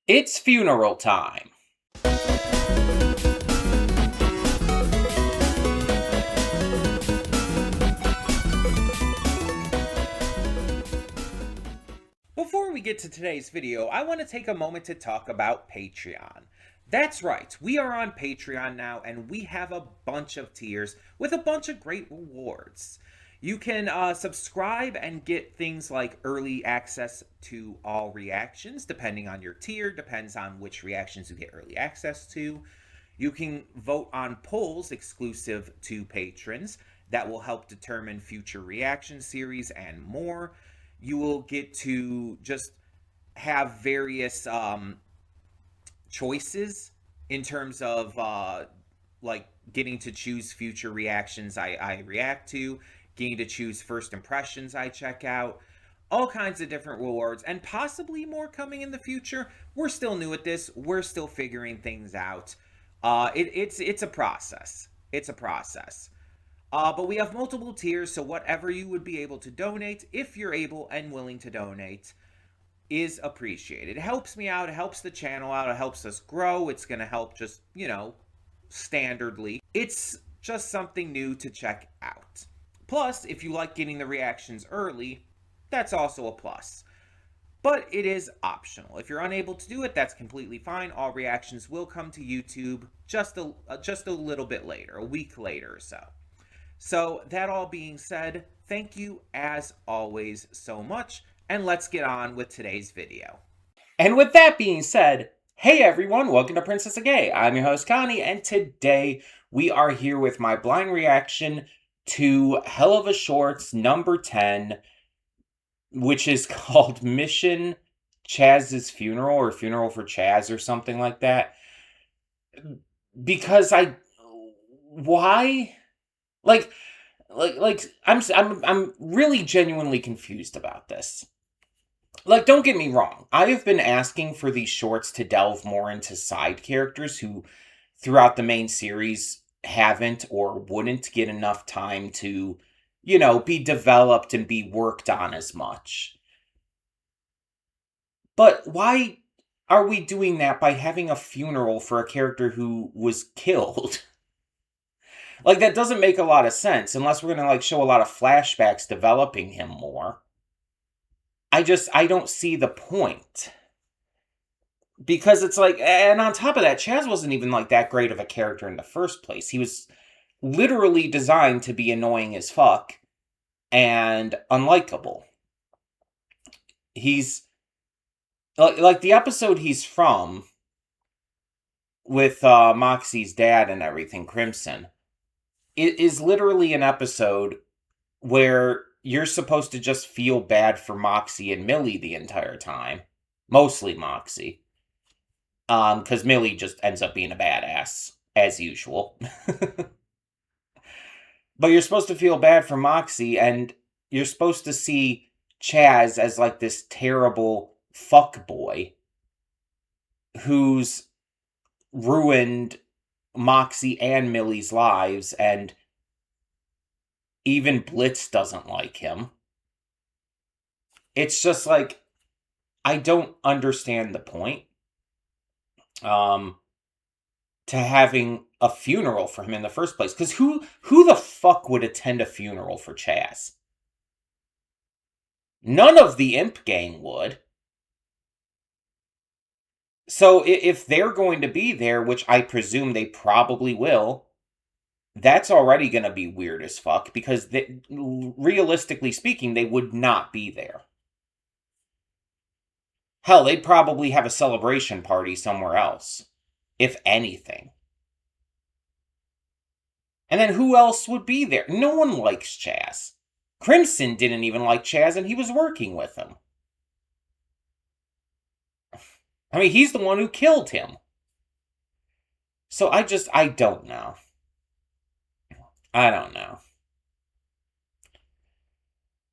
It's funeral time. Before we get to today's video, I want to take a moment to talk about Patreon. That's right, we are on Patreon now, and we have a bunch of tiers with a bunch of great rewards. You can subscribe and get things like early access to all reactions, depending on your tier, depends on which reactions you get early access to. You can vote on polls exclusive to patrons that will help determine future reaction series and more. You will get to just have various choices in terms of like getting to choose future reactions I react to, getting to choose first impressions I check out, all kinds of different rewards, and possibly more coming in the future. We're still new at this. We're still figuring things out. It's a process. It's a process. But we have multiple tiers, so whatever you would be able to donate, if you're able and willing to donate, is appreciated. It helps me out, it helps the channel out, it helps us grow. It's going to help just, standardly. It's just something new to check out. Plus, if you like getting the reactions early, that's also a plus. But it is optional. If you're unable to do it, that's completely fine. All reactions will come to YouTube just a little bit later, a week later or so. So, that all being said, thank you as always so much, and let's get on with today's video. And with that being said, hey everyone, welcome to Princess of Gay. I'm your host Connie, and today we are here with my blind reaction to Helluva Shorts number 10, which is called Mission Chaz's Funeral, or Funeral for Chaz, or something like that. Because why? I'm really genuinely confused about this. Like, don't get me wrong. I have been asking for these shorts to delve more into side characters who, throughout the main series, haven't or wouldn't get enough time to, be developed and be worked on as much. But why are we doing that by having a funeral for a character who was killed? Like, that doesn't make a lot of sense, unless we're going to, show a lot of flashbacks developing him more. I don't see the point. Because it's and on top of that, Chaz wasn't even, that great of a character in the first place. He was literally designed to be annoying as fuck and unlikable. He's, the episode he's from, with Moxie's dad and everything, Crimson, it is literally an episode where you're supposed to just feel bad for Moxie and Millie the entire time. Mostly Moxie. Because Millie just ends up being a badass, as usual. But you're supposed to feel bad for Moxie, and you're supposed to see Chaz as, this terrible fuckboy who's ruined Moxie and Millie's lives, and even Blitz doesn't like him. It's just I don't understand the point to having a funeral for him in the first place. Because who the fuck would attend a funeral for Chaz? None of the Imp gang would. So if they're going to be there, which I presume they probably will, that's already going to be weird as fuck, because realistically speaking, they would not be there. Hell, they'd probably have a celebration party somewhere else, if anything. And then who else would be there? No one likes Chaz. Crimson didn't even like Chaz, and he was working with him. I mean, he's the one who killed him. So I don't know. I don't know.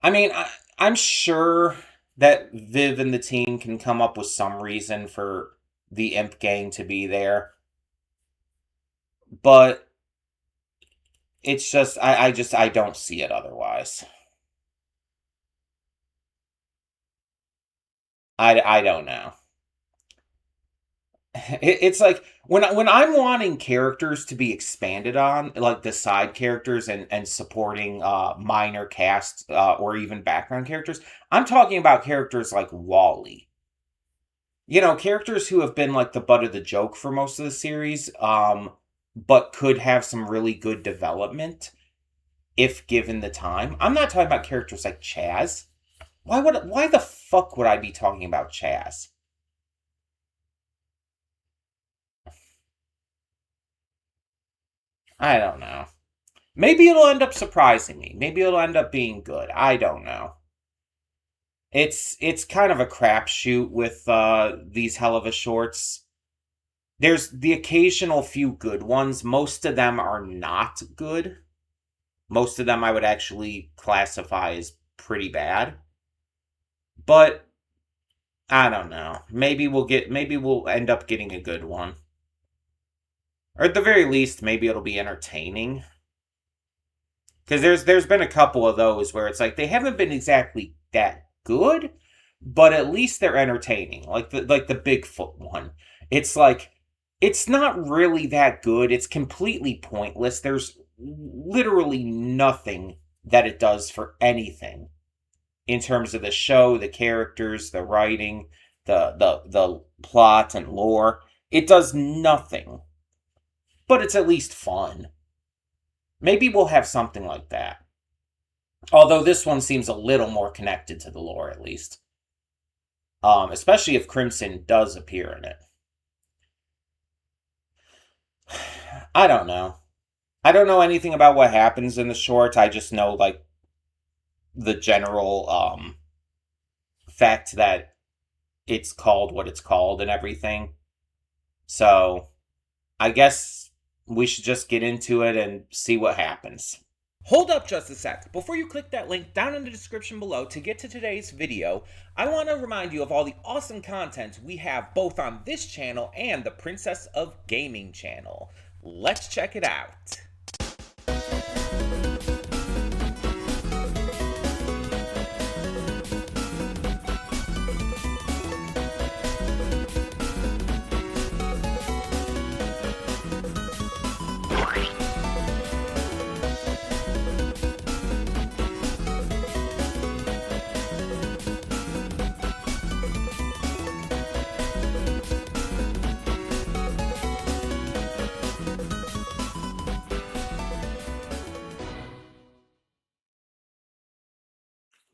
I mean, I'm sure that Viv and the team can come up with some reason for the Imp gang to be there. But it's just, I don't see it otherwise. I don't know. it's like when I'm wanting characters to be expanded on, like the side characters and supporting minor cast or even background characters, I'm talking about characters like Wally. Characters who have been like the butt of the joke for most of the series, but could have some really good development if given the time. I'm not talking about characters like Chaz. Why the fuck would I be talking about Chaz? I don't know. Maybe it'll end up surprising me. Maybe it'll end up being good. I don't know. It's kind of a crapshoot with these Helluva shorts. There's the occasional few good ones. Most of them are not good. Most of them I would actually classify as pretty bad. But I don't know. Maybe we'll end up getting a good one. Or at the very least, maybe it'll be entertaining. Because there's been a couple of those where it's like they haven't been exactly that good, but at least they're entertaining. Like the Bigfoot one. It's like it's not really that good. It's completely pointless. There's literally nothing that it does for anything in terms of the show, the characters, the writing, the plot and lore. It does nothing. But it's at least fun. Maybe we'll have something like that. Although this one seems a little more connected to the lore, at least. Especially if Crimson does appear in it. I don't know. I don't know anything about what happens in the short. I just know, like, the general fact that it's called what it's called and everything. So, I guess we should just get into it and see what happens. Hold up just a sec. Before you click that link down in the description below to get to today's video, I want to remind you of all the awesome content we have both on this channel and the Princess of Gaming channel. Let's check it out.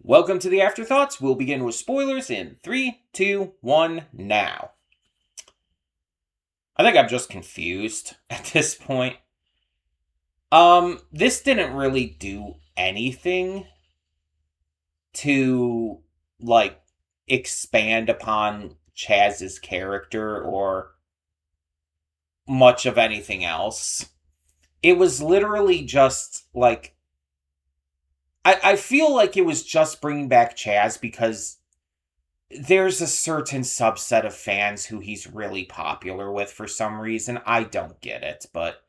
Welcome to the Afterthoughts. We'll begin with spoilers in 3, 2, 1, now. I think I'm just confused at this point. This didn't really do anything to, like, expand upon Chaz's character or much of anything else. It was literally just, like, I feel like it was just bringing back Chaz because there's a certain subset of fans who he's really popular with for some reason. I don't get it, but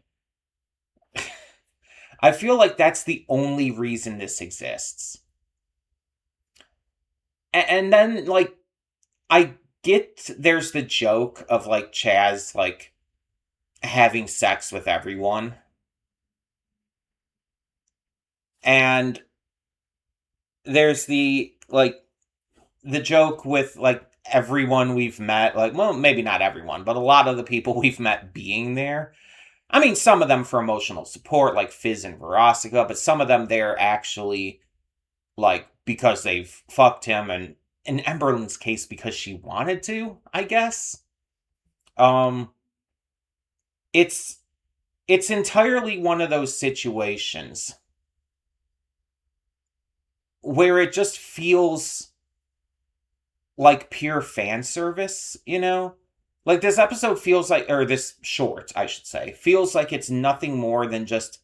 I feel like that's the only reason this exists. And then, like, I get there's the joke of, like, Chaz, like, having sex with everyone. And there's the, like, the joke with, like, everyone we've met, like, well, maybe not everyone, but a lot of the people we've met being there. I mean, some of them for emotional support, like Fizz and Verostica, but some of them they're actually, like, because they've fucked him, and in Emberlin's case, because she wanted to, I guess. It's entirely one of those situations where it just feels like pure fan service, you know? Like, this episode feels like, or this short, I should say, feels like it's nothing more than just,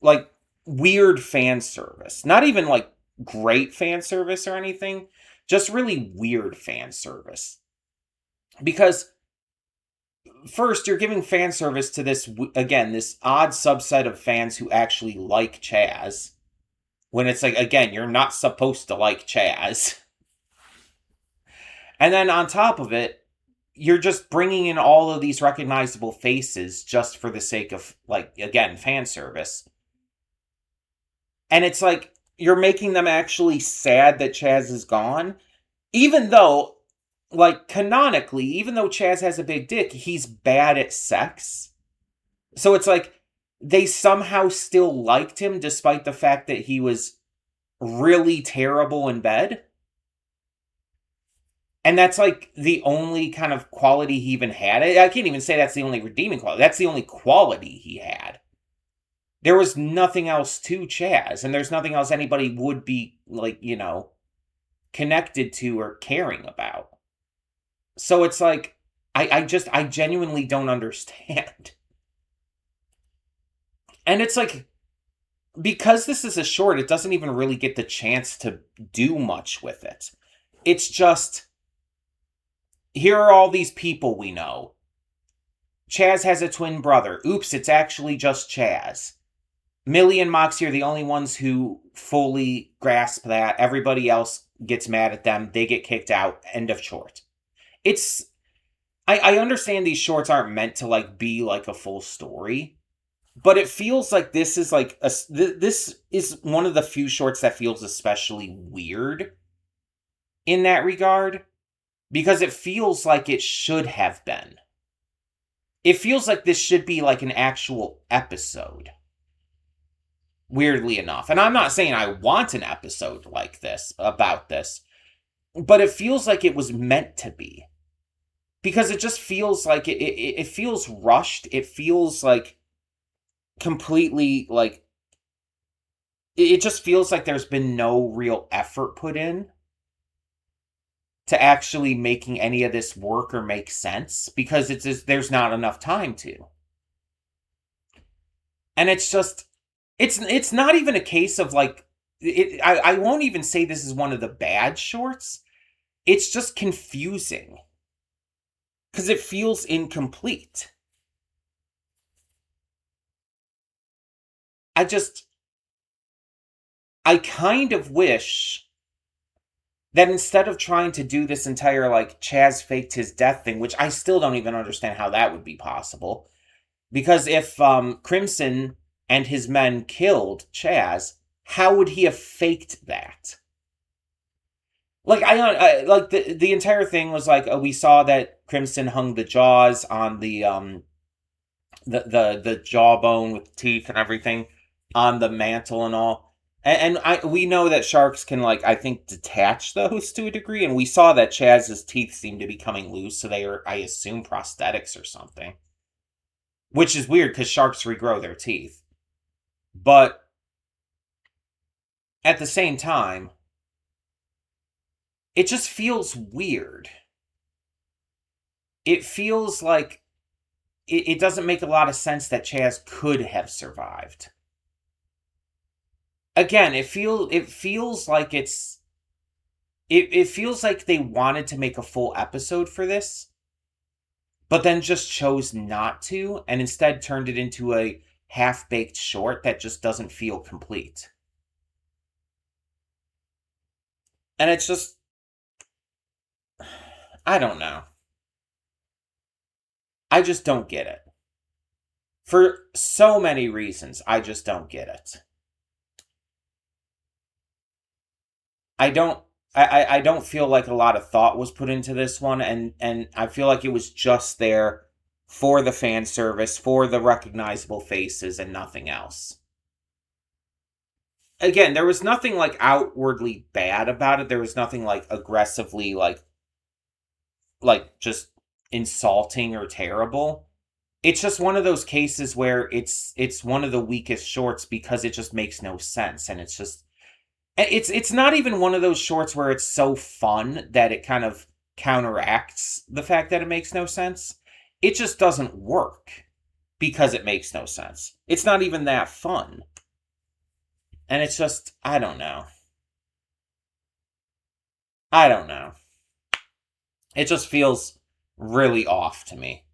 like, weird fan service. Not even, like, great fan service or anything, just really weird fan service. Because, first, you're giving fan service to this, again, this odd subset of fans who actually like Chaz. When it's like, again, you're not supposed to like Chaz. And then on top of it, you're just bringing in all of these recognizable faces just for the sake of, like, again, fan service. And it's like, you're making them actually sad that Chaz is gone. Even though, like, canonically, even though Chaz has a big dick, he's bad at sex. So it's like, they somehow still liked him despite the fact that he was really terrible in bed. And that's, like, the only kind of quality he even had. I can't even say that's the only redeeming quality. That's the only quality he had. There was nothing else to Chaz, and there's nothing else anybody would be, like, connected to or caring about. So it's like, I genuinely don't understand. And it's like, because this is a short, it doesn't even really get the chance to do much with it. It's just, here are all these people we know. Chaz has a twin brother. Oops, it's actually just Chaz. Millie and Moxie are the only ones who fully grasp that. Everybody else gets mad at them. They get kicked out. End of short. It's... I understand these shorts aren't meant to, like, be, like, a full story. But it feels like this is, like... this is one of the few shorts that feels especially weird in that regard. Because it feels like it should have been. It feels like this should be, like, an actual episode. Weirdly enough. And I'm not saying I want an episode like this, about this, but it feels like it was meant to be. Because it just feels like, it feels rushed. It feels like completely, like, it just feels like there's been no real effort put in to actually making any of this work or make sense. Because it's just, there's not enough time to. And it's just... It's not even a case of, like... I won't even say this is one of the bad shorts. It's just confusing. Because it feels incomplete. I kind of wish that instead of trying to do this entire, like, Chaz faked his death thing, which I still don't even understand how that would be possible. Because if Crimson and his men killed Chaz, how would he have faked that? Like, I like, the entire thing was like, we saw that Crimson hung the jaws on the jawbone with teeth and everything on the mantle and all. And we know that sharks can, like, I think, detach those to a degree, and we saw that Chaz's teeth seemed to be coming loose, so they are, I assume, prosthetics or something. Which is weird, because sharks regrow their teeth. But at the same time, it just feels weird. It feels like it doesn't make a lot of sense that Chaz could have survived. Again, it feels like it feels like they wanted to make a full episode for this, but then just chose not to, and instead turned it into a half-baked short that just doesn't feel complete. And it's just... I don't know. I just don't get it. For so many reasons, I just don't get it. I don't feel like a lot of thought was put into this one, and I feel like it was just there for the fan service, for the recognizable faces, and nothing else. Again, there was nothing, like, outwardly bad about it. There was nothing, like, aggressively, like just insulting or terrible. It's just one of those cases where it's one of the weakest shorts because it just makes no sense, and it's just... It's not even one of those shorts where it's so fun that it kind of counteracts the fact that it makes no sense. It just doesn't work because it makes no sense. It's not even that fun. And it's just, I don't know. I don't know. It just feels really off to me.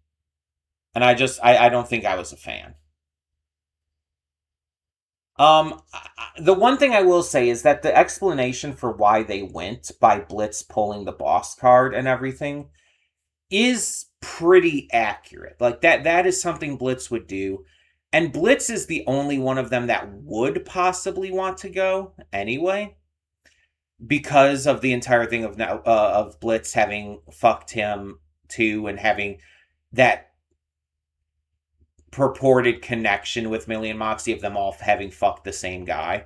And I don't think I was a fan. The one thing I will say is that the explanation for why they went by Blitz pulling the boss card and everything is pretty accurate. Like that is something Blitz would do. And Blitz is the only one of them that would possibly want to go anyway, because of the entire thing of now of Blitz having fucked him too, and having that purported connection with Millie and Moxie of them all having fucked the same guy.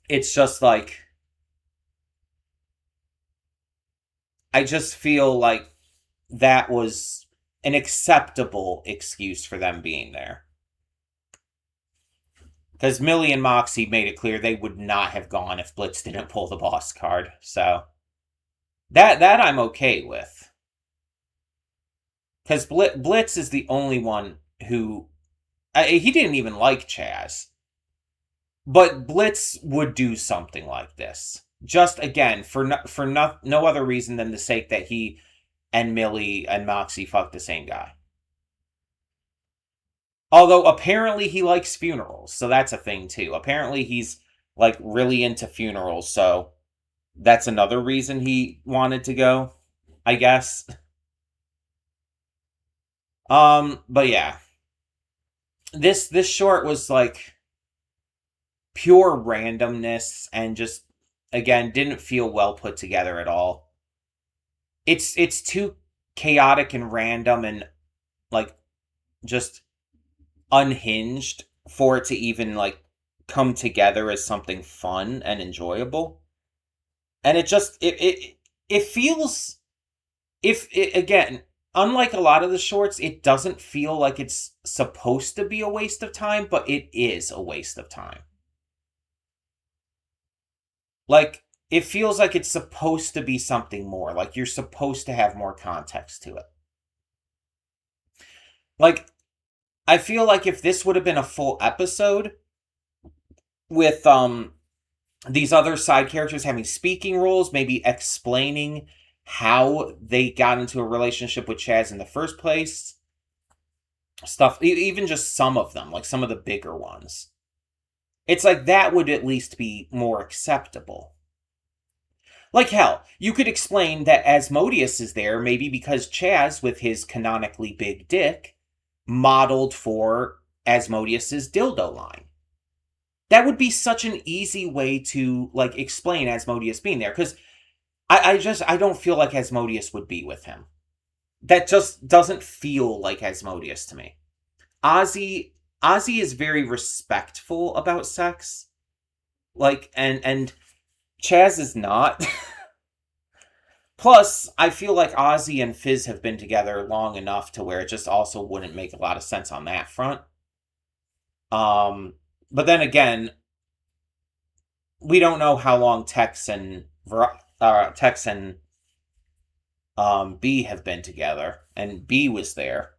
It's just like, I just feel like that was an acceptable excuse for them being there. Because Millie and Moxie made it clear they would not have gone if Blitz didn't pull the boss card. So that I'm okay with. Because Blitz is the only one who... he didn't even like Chaz. But Blitz would do something like this. Just, again, for no other reason than the sake that he and Millie and Moxie fucked the same guy. Although, apparently he likes funerals, so that's a thing, too. Apparently he's, like, really into funerals, so that's another reason he wanted to go, I guess. But yeah. This short was, like, pure randomness, and just, again, didn't feel well put together at all. It's too chaotic and random and, like, just unhinged for it to even, like, come together as something fun and enjoyable. And it just, it feels, again, unlike a lot of the shorts, it doesn't feel like it's supposed to be a waste of time, but it is a waste of time. Like, it feels like it's supposed to be something more. Like, you're supposed to have more context to it. Like, I feel like if this would have been a full episode with these other side characters having speaking roles, maybe explaining how they got into a relationship with Chaz in the first place, stuff, even just some of them, like some of the bigger ones. It's like that would at least be more acceptable. Like, hell, you could explain that Asmodeus is there maybe because Chaz, with his canonically big dick, modeled for Asmodeus's dildo line. That would be such an easy way to, like, explain Asmodeus being there, because I don't feel like Asmodeus would be with him. That just doesn't feel like Asmodeus to me. Ozzy is very respectful about sex. Like, and Chaz is not. Plus, I feel like Ozzy and Fizz have been together long enough to where it just also wouldn't make a lot of sense on that front. But then again, we don't know how long Tex and B have been together, and B was there.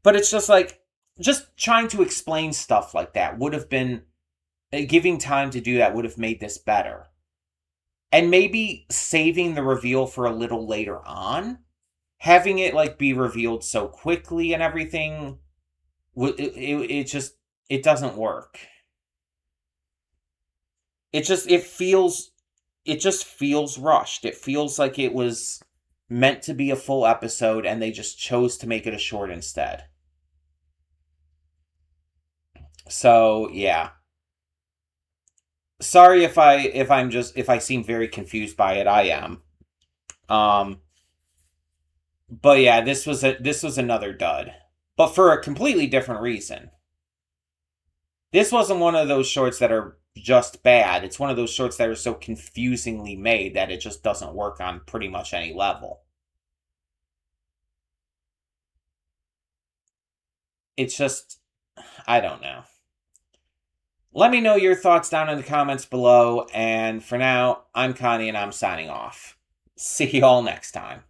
But it's just like, just trying to explain stuff like that would have been, giving time to do that would have made this better. And maybe saving the reveal for a little later on, having it, like, be revealed so quickly and everything, it doesn't work. It just feels rushed. It feels like it was meant to be a full episode and they just chose to make it a short instead. So, yeah. Sorry if I seem very confused by it. I am. But yeah, this was another dud. But for a completely different reason. This wasn't one of those shorts that are just bad. It's one of those shorts that are so confusingly made that it just doesn't work on pretty much any level. It's just, I don't know. Let me know your thoughts down in the comments below, and for now, I'm Connie and I'm signing off. See y'all next time.